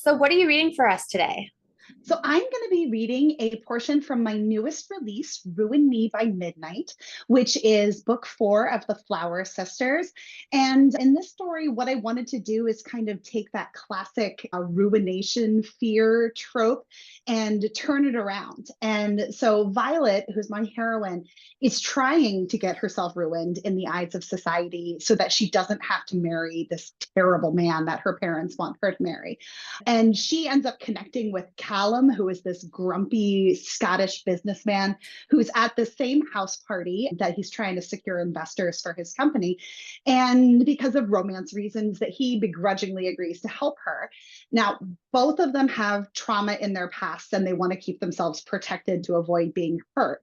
So, what are you reading for us today? So I'm going to be reading a portion from my newest release, Ruin Me by Midnight, which is book 4 of the Flower Sisters. And in this story, what I wanted to do is kind of take that classic ruination fear trope and turn it around. And so Violet, who's my heroine, is trying to get herself ruined in the eyes of society so that she doesn't have to marry this terrible man that her parents want her to marry. And she ends up connecting with Callum, who is this grumpy Scottish businessman who's at the same house party that he's trying to secure investors for his company. And because of romance reasons, that he begrudgingly agrees to help her. Now, both of them have trauma in their past and they want to keep themselves protected to avoid being hurt.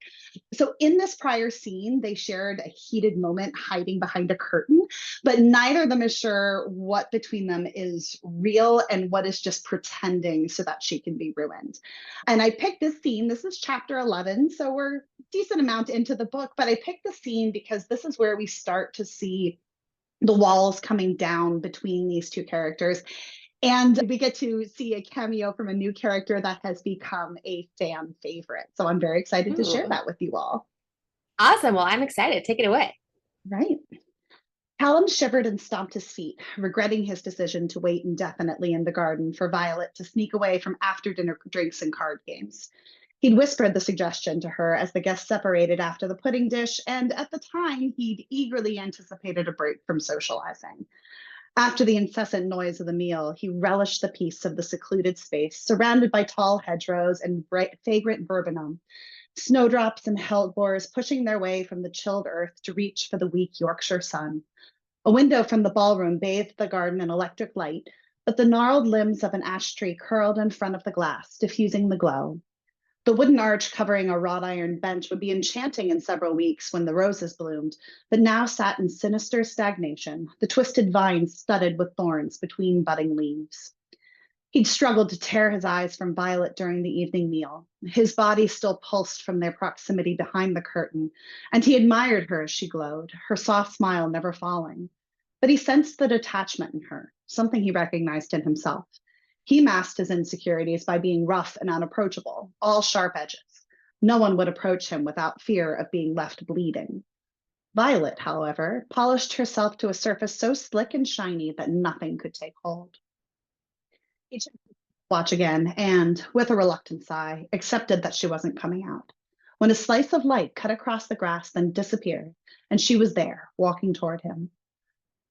So, in this prior scene, they shared a heated moment hiding behind a curtain, but neither of them is sure what between them is real and what is just pretending so that she can be ruined. And I picked this scene. This is chapter 11, so we're a decent amount into the book, but I picked the scene because this is where we start to see the walls coming down between these two characters. And we get to see a cameo from a new character that has become a fan favorite. So I'm very excited to share Ooh, that with you all. awesome. Well, I'm excited. Take it away. Right. Callum shivered and stomped his feet, regretting his decision to wait indefinitely in the garden for Violet to sneak away from after dinner drinks and card games. He'd whispered the suggestion to her as the guests separated after the pudding dish, and at the time, he'd eagerly anticipated a break from socializing. After the incessant noise of the meal, he relished the peace of the secluded space, surrounded by tall hedgerows and bright, fragrant viburnum, snowdrops and hellebores pushing their way from the chilled earth to reach for the weak Yorkshire sun. A window from the ballroom bathed the garden in electric light, but the gnarled limbs of an ash tree curled in front of the glass, diffusing the glow. The wooden arch covering a wrought iron bench would be enchanting in several weeks when the roses bloomed, but now sat in sinister stagnation, the twisted vines studded with thorns between budding leaves. He'd struggled to tear his eyes from Violet during the evening meal. His body still pulsed from their proximity behind the curtain, and he admired her as she glowed, her soft smile never falling. But he sensed the detachment in her, something he recognized in himself. He masked his insecurities by being rough and unapproachable, all sharp edges. No one would approach him without fear of being left bleeding. Violet, however, polished herself to a surface so slick and shiny that nothing could take hold. He checked his watch again and, with a reluctant sigh, accepted that she wasn't coming out. When a slice of light cut across the grass, then disappeared, and she was there, walking toward him.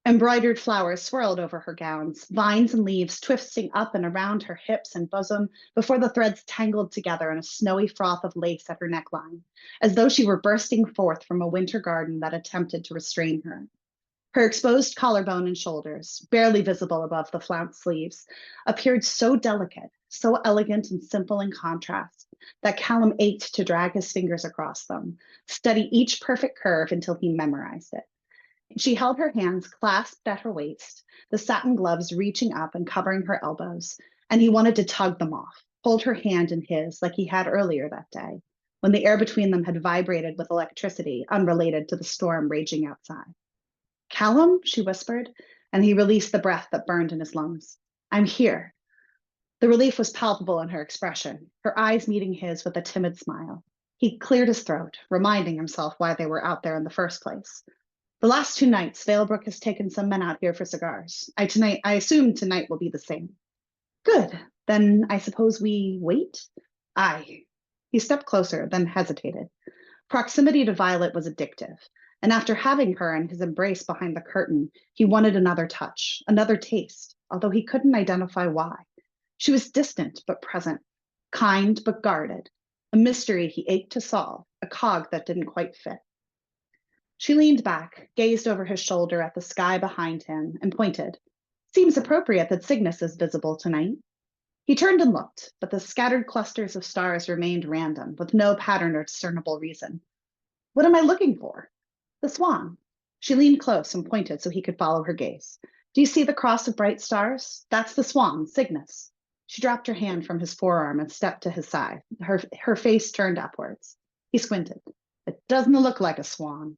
Embroidered flowers swirled over her gowns, vines and leaves twisting up and around her hips and bosom before the threads tangled together in a snowy froth of lace at her neckline, as though she were bursting forth from a winter garden that attempted to restrain her. Her exposed collarbone and shoulders, barely visible above the flounced sleeves, appeared so delicate, so elegant and simple in contrast, that Callum ached to drag his fingers across them, study each perfect curve until he memorized it. She held her hands clasped at her waist, the satin gloves reaching up and covering her elbows, and he wanted to tug them off, hold her hand in his like he had earlier that day, when the air between them had vibrated with electricity unrelated to the storm raging outside. Callum, she whispered, and he released the breath that burned in his lungs. I'm here. The relief was palpable in her expression, her eyes meeting his with a timid smile. He cleared his throat, reminding himself why they were out there in the first place. The last 2 nights, Valebrook has taken some men out here for cigars. I assume tonight will be the same. Good. Then I suppose we wait? Aye. He stepped closer, then hesitated. Proximity to Violet was addictive, and after having her in his embrace behind the curtain, he wanted another touch, another taste, although he couldn't identify why. She was distant but present, kind but guarded, a mystery he ached to solve, a cog that didn't quite fit. She leaned back, gazed over his shoulder at the sky behind him, and pointed. Seems appropriate that Cygnus is visible tonight. He turned and looked, but the scattered clusters of stars remained random, with no pattern or discernible reason. What am I looking for? The swan. She leaned close and pointed so he could follow her gaze. Do you see the cross of bright stars? That's the swan, Cygnus. She dropped her hand from his forearm and stepped to his side, her face turned upwards. He squinted. It doesn't look like a swan.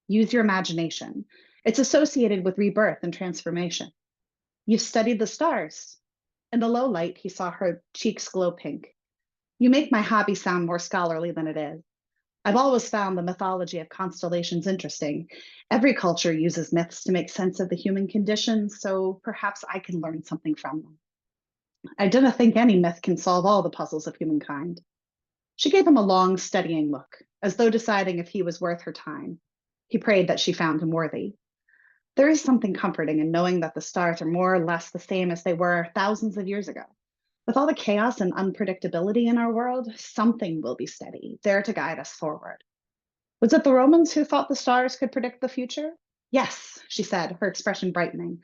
Use your imagination. It's associated with rebirth and transformation. You've studied the stars. In the low light, he saw her cheeks glow pink. You make my hobby sound more scholarly than it is. I've always found the mythology of constellations interesting. Every culture uses myths to make sense of the human condition, so perhaps I can learn something from them. I don't think any myth can solve all the puzzles of humankind. She gave him a long, studying look, as though deciding if he was worth her time. He prayed that she found him worthy. There is something comforting in knowing that the stars are more or less the same as they were thousands of years ago. With all the chaos and unpredictability in our world, something will be steady, there to guide us forward. Was it the Romans who thought the stars could predict the future? Yes, she said, her expression brightening.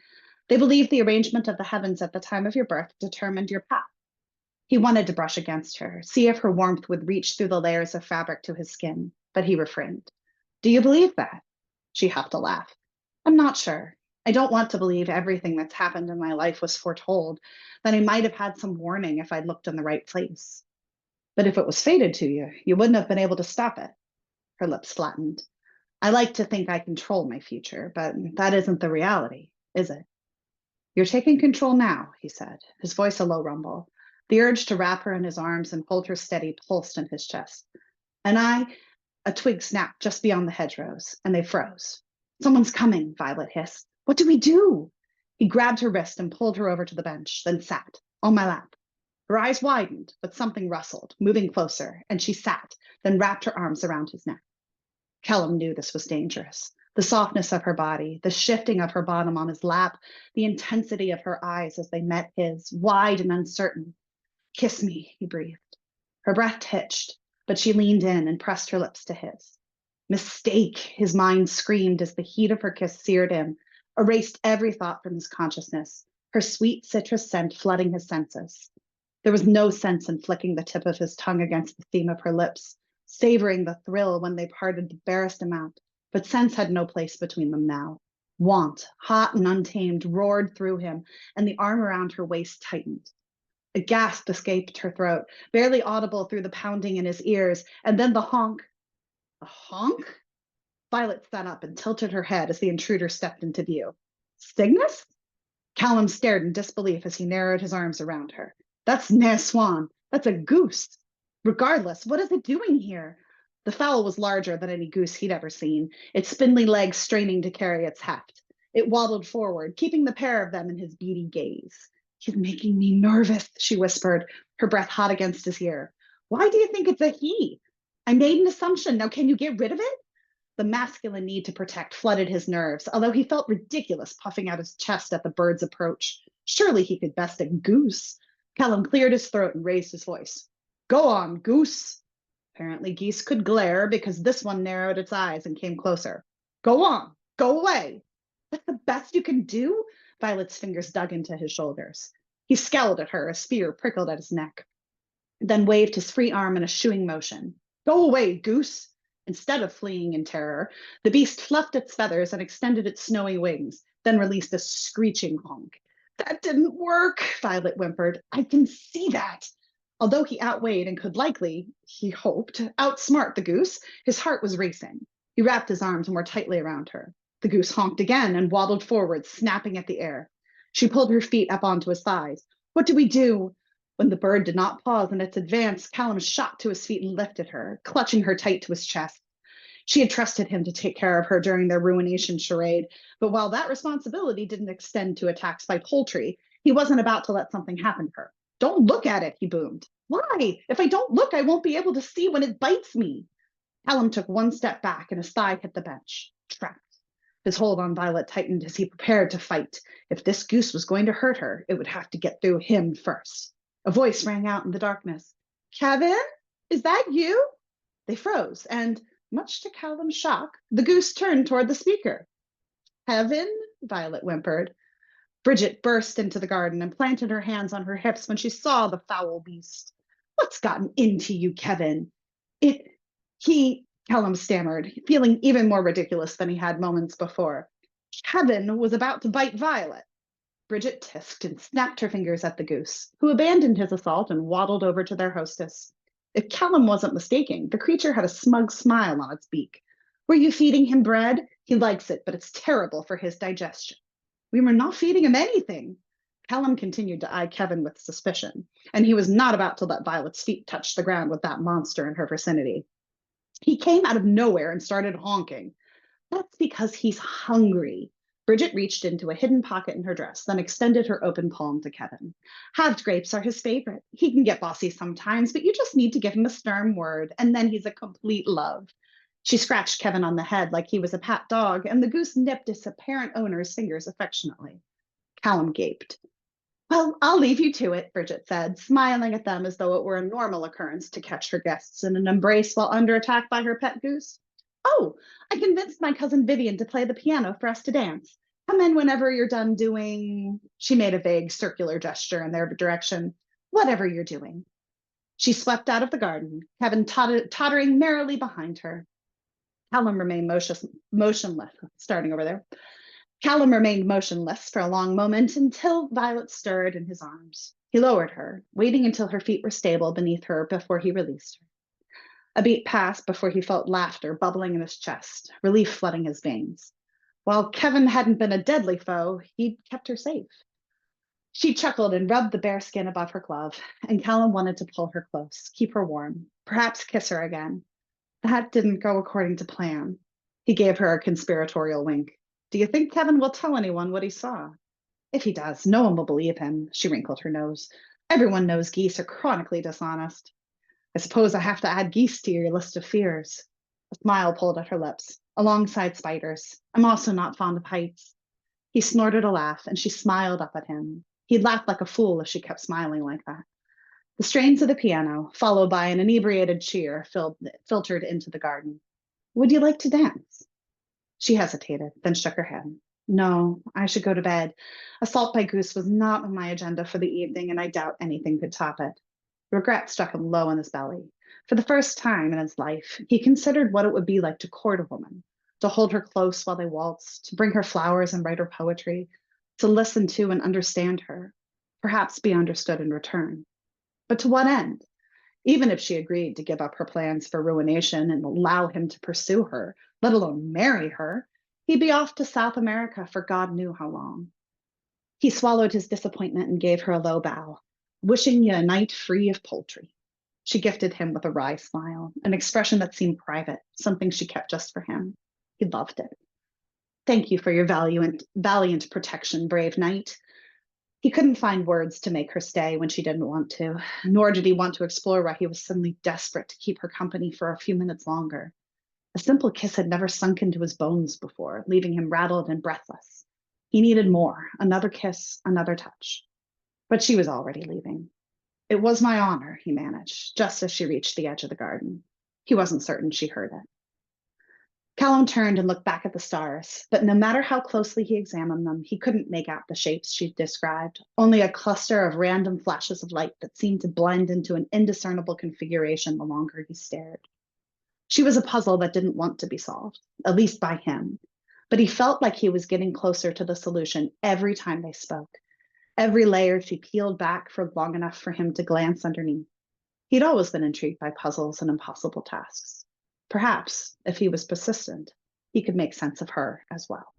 They believed the arrangement of the heavens at the time of your birth determined your path. He wanted to brush against her, see if her warmth would reach through the layers of fabric to his skin, but he refrained. Do you believe that? She huffed a laugh. I'm not sure. I don't want to believe everything that's happened in my life was foretold, that I might have had some warning if I'd looked in the right place. But if it was fated to you, you wouldn't have been able to stop it. Her lips flattened. I like to think I control my future, but that isn't the reality, is it? You're taking control now, he said, his voice a low rumble. The urge to wrap her in his arms and hold her steady pulsed in his chest. And a twig snapped just beyond the hedgerows, and they froze. Someone's coming, Violet hissed. What do we do? He grabbed her wrist and pulled her over to the bench, then sat, on my lap. Her eyes widened, but something rustled, moving closer, and she sat, then wrapped her arms around his neck. Callum knew this was dangerous. The softness of her body, the shifting of her bottom on his lap, the intensity of her eyes as they met his, wide and uncertain. Kiss me, he breathed. Her breath hitched, but she leaned in and pressed her lips to his. Mistake, his mind screamed as the heat of her kiss seared him, erased every thought from his consciousness, her sweet citrus scent flooding his senses. There was no sense in flicking the tip of his tongue against the seam of her lips, savoring the thrill when they parted the barest amount, but sense had no place between them now. Want, hot and untamed, roared through him, and the arm around her waist tightened. A gasp escaped her throat, barely audible through the pounding in his ears, and then the honk. A honk? Violet sat up and tilted her head as the intruder stepped into view. Cygnus? Callum stared in disbelief as he narrowed his arms around her. That's nae swan. That's a goose. Regardless, what is it doing here? The fowl was larger than any goose he'd ever seen, its spindly legs straining to carry its heft. It waddled forward, keeping the pair of them in his beady gaze. He's making me nervous, she whispered, her breath hot against his ear. Why do you think it's a he? I made an assumption. Now, can you get rid of it? The masculine need to protect flooded his nerves, although he felt ridiculous puffing out his chest at the bird's approach. Surely he could best a goose. Callum cleared his throat and raised his voice. Go on, goose. Apparently geese could glare because this one narrowed its eyes and came closer. Go on, go away. That's the best you can do? Violet's fingers dug into his shoulders. He scowled at her, a spear prickled at his neck, then waved his free arm in a shooing motion. Go away, goose. Instead of fleeing in terror, the beast fluffed its feathers and extended its snowy wings, then released a screeching honk. That didn't work, Violet whimpered. I can see that. Although he outweighed and could likely, he hoped, outsmart the goose, his heart was racing. He wrapped his arms more tightly around her. The goose honked again and waddled forward, snapping at the air. She pulled her feet up onto his thighs. What do we do? When the bird did not pause in its advance, Callum shot to his feet and lifted her, clutching her tight to his chest. She had trusted him to take care of her during their ruination charade, but while that responsibility didn't extend to attacks by poultry, he wasn't about to let something happen to her. Don't look at it, he boomed. Why? If I don't look, I won't be able to see when it bites me. Callum took one step back and his thigh hit the bench. Trapped. His hold on Violet tightened as he prepared to fight. If this goose was going to hurt her, it would have to get through him first. A voice rang out in the darkness. Kevin? Is that you? They froze, and, much to Callum's shock, the goose turned toward the speaker. Kevin? Violet whimpered. Bridget burst into the garden and planted her hands on her hips when she saw the foul beast. What's gotten into you, Kevin? Callum stammered, feeling even more ridiculous than he had moments before. Kevin was about to bite Violet. Bridget tisked and snapped her fingers at the goose, who abandoned his assault and waddled over to their hostess. If Callum wasn't mistaken, the creature had a smug smile on its beak. Were you feeding him bread? He likes it, but it's terrible for his digestion. We were not feeding him anything. Callum continued to eye Kevin with suspicion, and he was not about to let Violet's feet touch the ground with that monster in her vicinity. He came out of nowhere and started honking. That's because he's hungry. Bridget reached into a hidden pocket in her dress, then extended her open palm to Kevin. Halved grapes are his favorite. He can get bossy sometimes, but you just need to give him a stern word, and then he's a complete love. She scratched Kevin on the head like he was a pet dog, and the goose nipped its apparent owner's fingers affectionately. Callum gaped. Well, I'll leave you to it, Bridget said, smiling at them as though it were a normal occurrence to catch her guests in an embrace while under attack by her pet goose. Oh, I convinced my cousin Vivian to play the piano for us to dance. Come in whenever you're done doing. She made a vague circular gesture in their direction. Whatever you're doing. She swept out of the garden, Kevin tottering merrily behind her. Callum remained motionless, starting over there. Callum remained motionless for a long moment until Violet stirred in his arms. He lowered her, waiting until her feet were stable beneath her before he released her. A beat passed before he felt laughter bubbling in his chest, relief flooding his veins. While Kevin hadn't been a deadly foe, he'd kept her safe. She chuckled and rubbed the bare skin above her glove, and Callum wanted to pull her close, keep her warm, perhaps kiss her again. That didn't go according to plan. He gave her a conspiratorial wink. Do you think Kevin will tell anyone what he saw? If he does, no one will believe him. She wrinkled her nose. Everyone knows geese are chronically dishonest. I suppose I have to add geese to your list of fears. A smile pulled at her lips, alongside spiders. I'm also not fond of heights. He snorted a laugh, and she smiled up at him. He'd laugh like a fool if she kept smiling like that. The strains of the piano, followed by an inebriated cheer, filtered into the garden. Would you like to dance? She hesitated, then shook her head. No, I should go to bed. Assault by goose was not on my agenda for the evening, and I doubt anything could top it. Regret struck him low in his belly. For the first time in his life, he considered what it would be like to court a woman, to hold her close while they waltzed, to bring her flowers and write her poetry, to listen to and understand her, perhaps be understood in return. But to what end? Even if she agreed to give up her plans for ruination and allow him to pursue her, let alone marry her, he'd be off to South America for God knew how long. He swallowed his disappointment and gave her a low bow, wishing you a night free of poultry. She gifted him with a wry smile, an expression that seemed private, something she kept just for him. He loved it. Thank you for your valiant protection, brave knight. He couldn't find words to make her stay when she didn't want to, nor did he want to explore why he was suddenly desperate to keep her company for a few minutes longer. A simple kiss had never sunk into his bones before, leaving him rattled and breathless. He needed more, another kiss, another touch. But she was already leaving. It was my honor, he managed, just as she reached the edge of the garden. He wasn't certain she heard it. Callum turned and looked back at the stars, but no matter how closely he examined them, he couldn't make out the shapes she'd described, only a cluster of random flashes of light that seemed to blend into an indiscernible configuration the longer he stared. She was a puzzle that didn't want to be solved, at least by him, but he felt like he was getting closer to the solution every time they spoke. Every layer she peeled back for long enough for him to glance underneath. He'd always been intrigued by puzzles and impossible tasks. Perhaps, if he was persistent, he could make sense of her as well.